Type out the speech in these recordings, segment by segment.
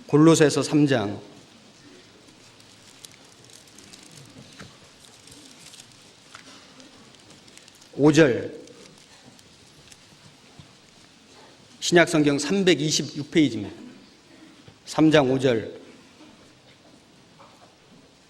골로새서 3장 5절, 신약성경 326페이지입니다. 3장 5절.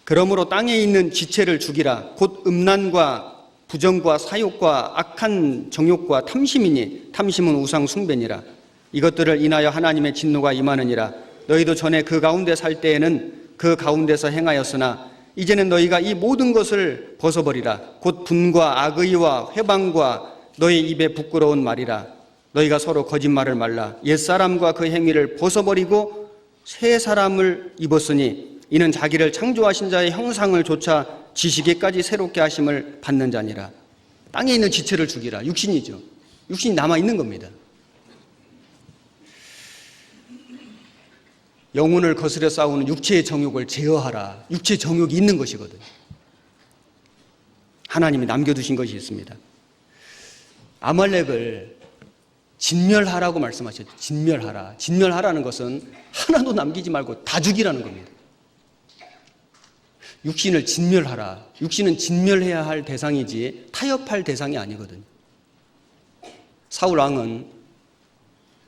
그러므로 땅에 있는 지체를 죽이라. 곧 음란과 부정과 사욕과 악한 정욕과 탐심이니 탐심은 우상 숭배니라. 이것들을 인하여 하나님의 진노가 임하느니라. 너희도 전에 그 가운데 살 때에는 그 가운데서 행하였으나 이제는 너희가 이 모든 것을 벗어버리라. 곧 분과 악의와 회방과 너희 입에 부끄러운 말이라. 너희가 서로 거짓말을 말라. 옛사람과 그 행위를 벗어버리고 새 사람을 입었으니 이는 자기를 창조하신 자의 형상을 조차 지시기까지 새롭게 하심을 받는 자니라. 땅에 있는 지체를 죽이라. 육신이죠. 육신이 남아있는 겁니다. 영혼을 거스려 싸우는 육체의 정욕을 제어하라. 육체의 정욕이 있는 것이거든요. 하나님이 남겨두신 것이 있습니다. 아말렉을 진멸하라고 말씀하셨죠. 진멸하라. 진멸하라는 것은 하나도 남기지 말고 다 죽이라는 겁니다. 육신을 진멸하라. 육신은 진멸해야 할 대상이지 타협할 대상이 아니거든요. 사울 왕은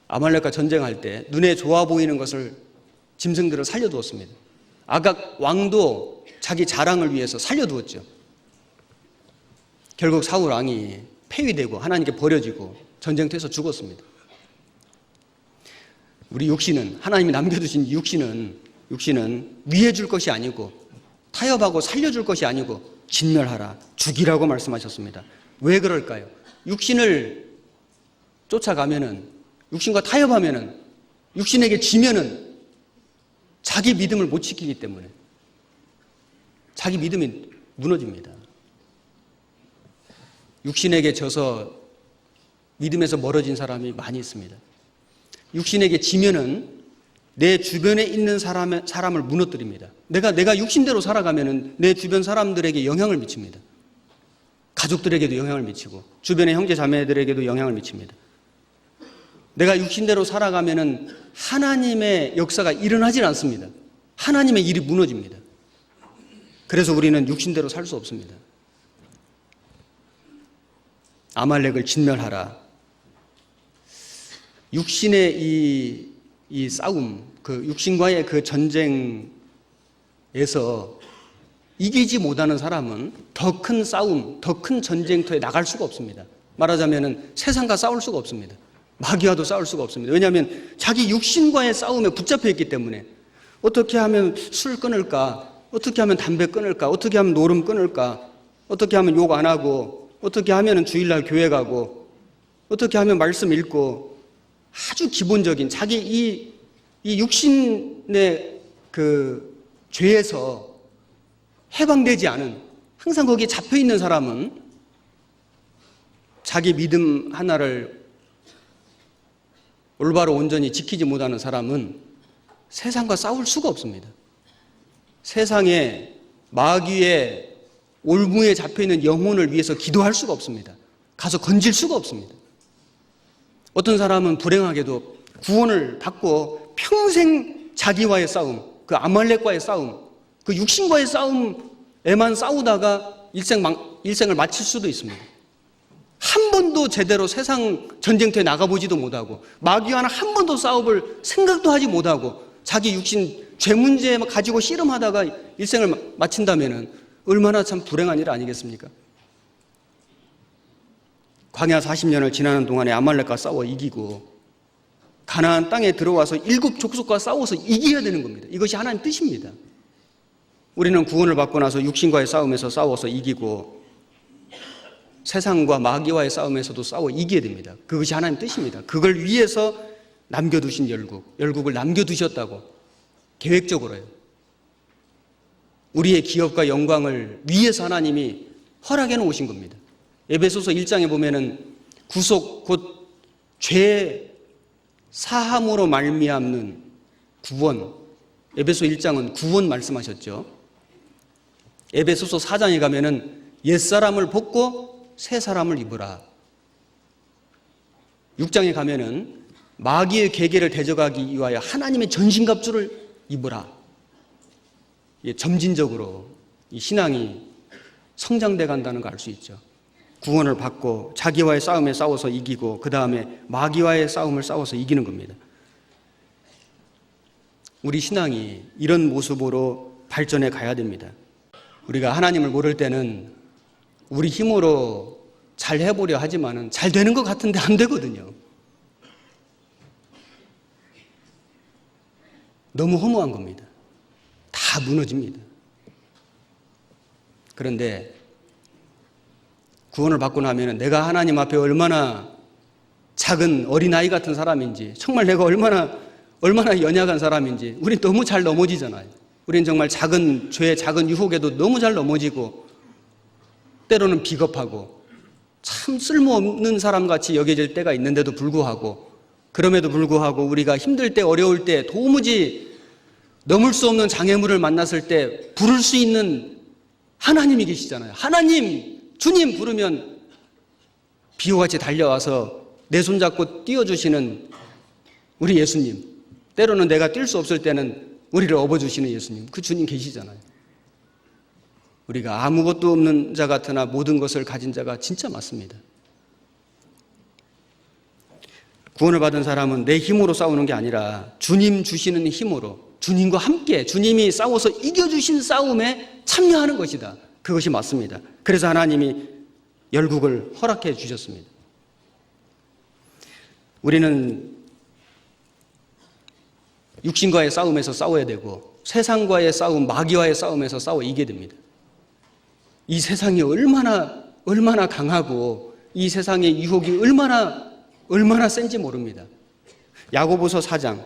아말렉과 전쟁할 때 눈에 좋아 보이는 것을 짐승들을 살려두었습니다. 아각 왕도 자기 자랑을 위해서 살려두었죠. 결국 사울 왕이 폐위되고 하나님께 버려지고 전쟁터에서 죽었습니다. 우리 육신은, 하나님이 남겨두신 육신은 위해 줄 것이 아니고 타협하고 살려줄 것이 아니고 진멸하라, 죽이라고 말씀하셨습니다. 왜 그럴까요? 육신을 쫓아가면은, 육신과 타협하면은, 육신에게 지면은 자기 믿음을 못 지키기 때문에 자기 믿음이 무너집니다. 육신에게 져서 믿음에서 멀어진 사람이 많이 있습니다. 육신에게 지면은 내 주변에 있는 사람을 무너뜨립니다. 내가 육신대로 살아가면은 내 주변 사람들에게 영향을 미칩니다. 가족들에게도 영향을 미치고 주변의 형제 자매들에게도 영향을 미칩니다. 내가 육신대로 살아가면은 하나님의 역사가 일어나질 않습니다. 하나님의 일이 무너집니다. 그래서 우리는 육신대로 살 수 없습니다. 아말렉을 진멸하라. 육신의 이 싸움, 그 육신과의 그 전쟁에서 이기지 못하는 사람은 더 큰 싸움, 더 큰 전쟁터에 나갈 수가 없습니다. 말하자면 세상과 싸울 수가 없습니다. 마귀와도 싸울 수가 없습니다. 왜냐하면 자기 육신과의 싸움에 붙잡혀 있기 때문에 어떻게 하면 술 끊을까? 어떻게 하면 담배 끊을까? 어떻게 하면 노름 끊을까? 어떻게 하면 욕 안 하고? 어떻게 하면 주일날 교회 가고? 어떻게 하면 말씀 읽고? 아주 기본적인 자기 이 육신의 그 죄에서 해방되지 않은, 항상 거기에 잡혀 있는 사람은 자기 믿음 하나를 올바로 온전히 지키지 못하는 사람은 세상과 싸울 수가 없습니다. 세상에 마귀의 올무에 잡혀있는 영혼을 위해서 기도할 수가 없습니다. 가서 건질 수가 없습니다. 어떤 사람은 불행하게도 구원을 받고 평생 자기와의 싸움, 그 아말렉과의 싸움, 그 육신과의 싸움에만 싸우다가 일생을 마칠 수도 있습니다. 한 번도 제대로 세상 전쟁터에 나가보지도 못하고 마귀와는 한 번도 싸워볼 생각도 하지 못하고 자기 육신 죄 문제 가지고 씨름하다가 일생을 마친다면 얼마나 참 불행한 일 아니겠습니까? 광야 40년을 지나는 동안에 아말렉과 싸워 이기고 가나안 땅에 들어와서 7 족속과 싸워서 이겨야 되는 겁니다. 이것이 하나님 뜻입니다. 우리는 구원을 받고 나서 육신과의 싸움에서 싸워서 이기고 세상과 마귀와의 싸움에서도 싸워 이겨야 됩니다. 그것이 하나님 뜻입니다. 그걸 위해서 남겨두신 열국을 남겨두셨다고, 계획적으로요. 우리의 기업과 영광을 위해서 하나님이 허락해 놓으신 겁니다. 에베소서 1장에 보면은 구속 곧 죄 사함으로 말미암는 구원, 에베소 1장은 구원 말씀하셨죠. 에베소서 4장에 가면은 옛사람을 벗고 새 사람을 입으라. 6장에 가면은 마귀의 계계를 대적하기 위하여 하나님의 전신갑주를 입으라. 점진적으로 이 신앙이 성장돼 간다는 걸 알 수 있죠. 구원을 받고 자기와의 싸움에 싸워서 이기고 그 다음에 마귀와의 싸움을 싸워서 이기는 겁니다. 우리 신앙이 이런 모습으로 발전해 가야 됩니다. 우리가 하나님을 모를 때는 우리 힘으로 잘 해보려 하지만은 잘 되는 것 같은데 안 되거든요. 너무 허무한 겁니다. 다 무너집니다. 그런데 구원을 받고 나면 내가 하나님 앞에 얼마나 작은 어린아이 같은 사람인지, 정말 내가 얼마나 연약한 사람인지 우린 너무 잘 넘어지잖아요. 우린 정말 작은 죄, 작은 유혹에도 너무 잘 넘어지고 때로는 비겁하고 참 쓸모없는 사람같이 여겨질 때가 있는데도 불구하고, 그럼에도 불구하고 우리가 힘들 때, 어려울 때, 도무지 넘을 수 없는 장애물을 만났을 때 부를 수 있는 하나님이 계시잖아요. 하나님, 주님 부르면 비호같이 달려와서 내 손잡고 띄워주시는 우리 예수님, 때로는 내가 뛸 수 없을 때는 우리를 업어주시는 예수님, 그 주님 계시잖아요. 우리가 아무것도 없는 자 같으나 모든 것을 가진 자가 진짜 맞습니다. 구원을 받은 사람은 내 힘으로 싸우는 게 아니라 주님 주시는 힘으로, 주님과 함께 주님이 싸워서 이겨주신 싸움에 참여하는 것이다. 그것이 맞습니다. 그래서 하나님이 열국을 허락해 주셨습니다. 우리는 육신과의 싸움에서 싸워야 되고 세상과의 싸움, 마귀와의 싸움에서 싸워 이기게 됩니다. 이 세상이 얼마나 강하고 이 세상의 유혹이 얼마나 센지 모릅니다. 야고보서 4장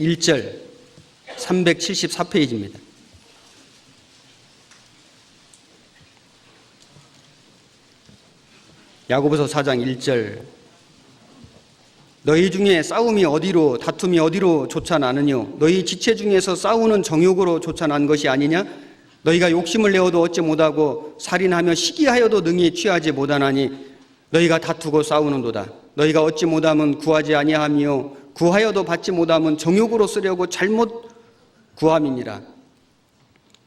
1절 374페이지입니다. 야고보서 4장 1절 너희 중에 싸움이 어디로, 다툼이 어디로 솟아나느뇨? 너희 지체 중에서 싸우는 정욕으로 솟아난 것이 아니냐? 너희가 욕심을 내어도 얻지 못하고 살인하며 시기하여도 능히 취하지 못하나니 너희가 다투고 싸우는도다. 너희가 얻지 못하면 구하지 아니하며 구하여도 받지 못하면 정욕으로 쓰려고 잘못 구함이니라.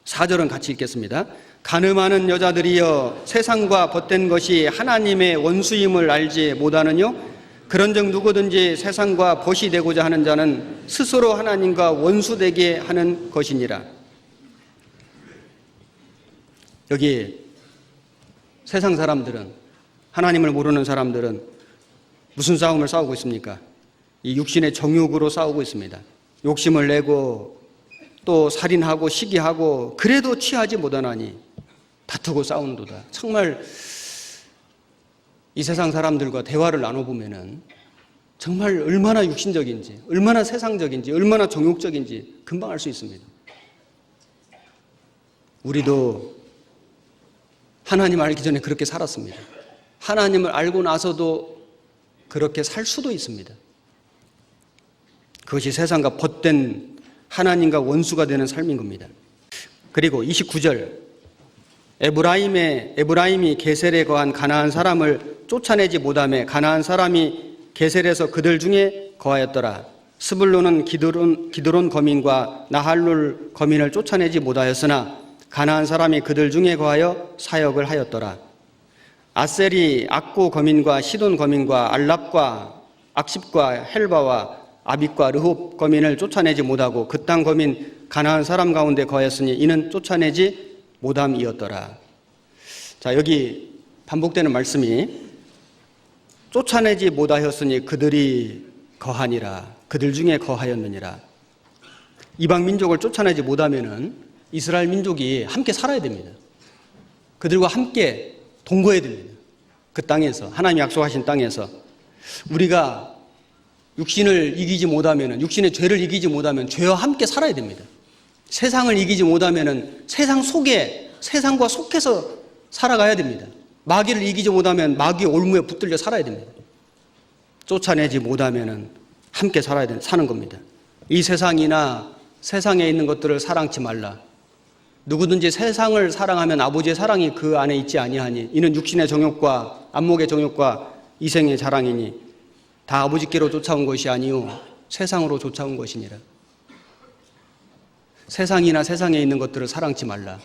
4절은 같이 읽겠습니다. 가늠하는 여자들이여, 세상과 벗된 것이 하나님의 원수임을 알지 못하느뇨? 그런즉 누구든지 세상과 벗이 되고자 하는 자는 스스로 하나님과 원수되게 하는 것이니라. 여기 세상 사람들은, 하나님을 모르는 사람들은 무슨 싸움을 싸우고 있습니까? 이 육신의 정욕으로 싸우고 있습니다. 욕심을 내고 또 살인하고 시기하고 그래도 취하지 못하나니 다투고 싸우는도다. 정말 이 세상 사람들과 대화를 나눠보면은 정말 얼마나 육신적인지, 얼마나 세상적인지, 얼마나 정욕적인지 금방 알 수 있습니다. 우리도 하나님 알기 전에 그렇게 살았습니다. 하나님을 알고 나서도 그렇게 살 수도 있습니다. 그것이 세상과 벗된 하나님과 원수가 되는 삶인 겁니다. 그리고 29절 에브라임이 게셀에 거한 가나안 사람을 쫓아내지 못하며 가나안 사람이 게셀에서 그들 중에 거하였더라. 스불론은 기드론 거민과 나할룰 거민을 쫓아내지 못하였으나 가나안 사람이 그들 중에 거하여 사역을 하였더라. 아셀이 악고 거민과 시돈 거민과 알랍과 악십과 헬바와 아빅과 르홉 거민을 쫓아내지 못하고 그 땅 거민 가나안 사람 가운데 거하였으니 이는 쫓아내지 못함이었더라. 자, 여기 반복되는 말씀이 쫓아내지 못하였으니 그들이 거하니라, 그들 중에 거하였느니라. 이방 민족을 쫓아내지 못하면은 이스라엘 민족이 함께 살아야 됩니다. 그들과 함께 동거해야 됩니다. 그 땅에서, 하나님이 약속하신 땅에서. 우리가 육신을 이기지 못하면, 육신의 죄를 이기지 못하면 죄와 함께 살아야 됩니다. 세상을 이기지 못하면 세상 속에, 세상과 속해서 살아가야 됩니다. 마귀를 이기지 못하면 마귀의 올무에 붙들려 살아야 됩니다. 쫓아내지 못하면 함께 사는 겁니다. 이 세상이나 세상에 있는 것들을 사랑치 말라. 누구든지 세상을 사랑하면 아버지의 사랑이 그 안에 있지 아니하니 이는 육신의 정욕과 안목의 정욕과 이생의 자랑이니 다 아버지께로 쫓아온 것이 아니요 세상으로 쫓아온 것이니라. 세상이나 세상에 있는 것들을 사랑치 말라.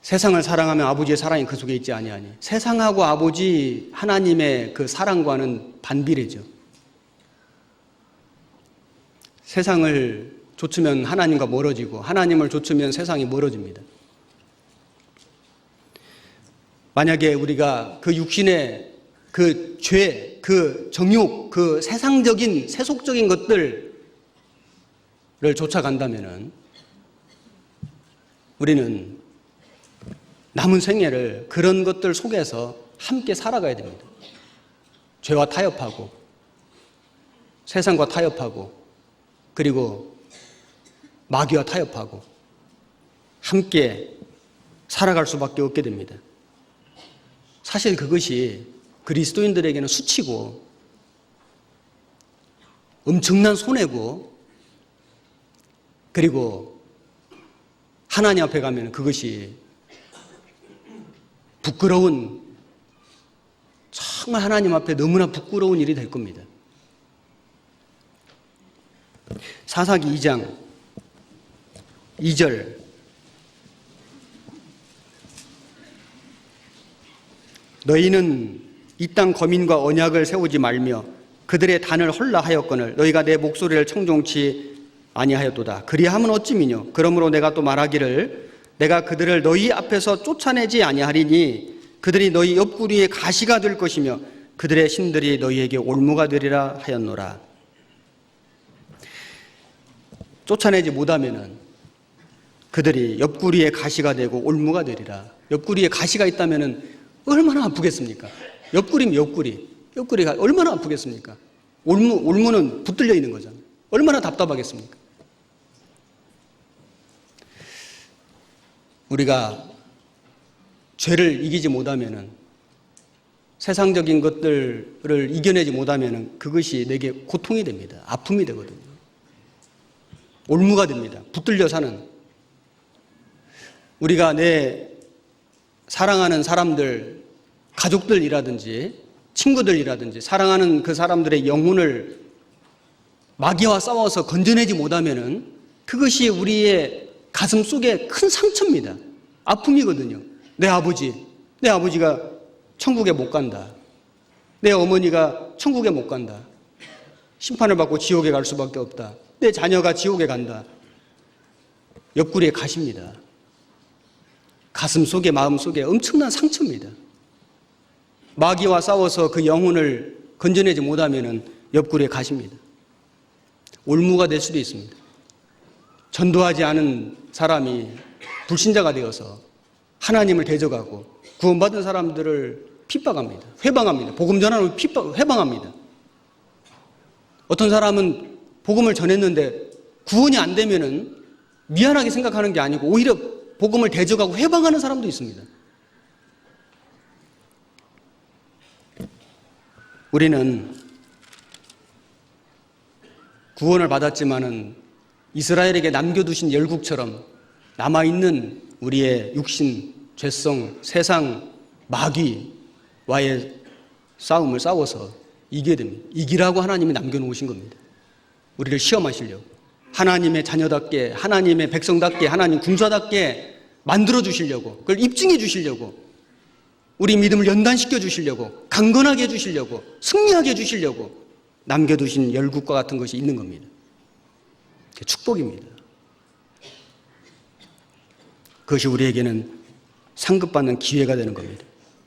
세상을 사랑하면 아버지의 사랑이 그 속에 있지 아니하니. 세상하고 아버지 하나님의 그 사랑과는 반비례죠. 세상을 좇으면 하나님과 멀어지고 하나님을 좇으면 세상이 멀어집니다. 만약에 우리가 그 육신의 그 죄, 그 정욕, 그 세상적인 세속적인 것들을 쫓아간다면은 우리는 남은 생애를 그런 것들 속에서 함께 살아가야 됩니다. 죄와 타협하고 세상과 타협하고 그리고 마귀와 타협하고 함께 살아갈 수밖에 없게 됩니다. 사실 그것이 그리스도인들에게는 수치고 엄청난 손해고 그리고 하나님 앞에 가면 그것이 부끄러운, 정말 하나님 앞에 너무나 부끄러운 일이 될 겁니다. 사사기 2장 2절 너희는 이 땅 거민과 언약을 세우지 말며 그들의 단을 헐라 하였거늘 너희가 내 목소리를 청종치 아니하였도다. 그리하면 어찌미뇨. 그러므로 내가 또 말하기를 내가 그들을 너희 앞에서 쫓아내지 아니하리니 그들이 너희 옆구리에 가시가 될 것이며 그들의 신들이 너희에게 올무가 되리라 하였노라. 쫓아내지 못하면은 그들이 옆구리에 가시가 되고 올무가 되리라. 옆구리에 가시가 있다면은 얼마나 아프겠습니까? 옆구리면 옆구리가 얼마나 아프겠습니까? 올무는 붙들려 있는 거잖아요. 얼마나 답답하겠습니까? 우리가 죄를 이기지 못하면은 세상적인 것들을 이겨내지 못하면은 그것이 내게 고통이 됩니다. 아픔이 되거든요. 올무가 됩니다. 붙들려 사는. 우리가 내 사랑하는 사람들, 가족들이라든지 친구들이라든지 사랑하는 그 사람들의 영혼을 마귀와 싸워서 건져내지 못하면은 그것이 우리의 가슴 속에 큰 상처입니다. 아픔이거든요. 내 아버지가 천국에 못 간다. 내 어머니가 천국에 못 간다. 심판을 받고 지옥에 갈 수밖에 없다. 내 자녀가 지옥에 간다. 옆구리에 가십니다. 가슴 속에 마음 속에 엄청난 상처입니다. 마귀와 싸워서 그 영혼을 건져내지 못하면 옆구리에 가십니다. 올무가 될 수도 있습니다. 전도하지 않은 사람이 불신자가 되어서 하나님을 대적하고 구원받은 사람들을 핍박합니다. 회방합니다. 복음 전하는 회방합니다. 어떤 사람은 복음을 전했는데 구원이 안 되면은 미안하게 생각하는 게 아니고 오히려 복음을 대적하고 회방하는 사람도 있습니다. 우리는 구원을 받았지만은 이스라엘에게 남겨두신 열국처럼 남아있는 우리의 육신, 죄성, 세상, 마귀와의 싸움을 싸워서 이겨야 됩니다. 이기라고 하나님이 남겨놓으신 겁니다. 우리를 시험하시려고. 하나님의 자녀답게, 하나님의 백성답게, 하나님 궁사답게 만들어주시려고, 그걸 입증해 주시려고, 우리 믿음을 연단시켜 주시려고, 강건하게 해주시려고, 승리하게 해주시려고 남겨두신 열국과 같은 것이 있는 겁니다. 축복입니다. 그것이 우리에게는 상급받는 기회가 되는 겁니다.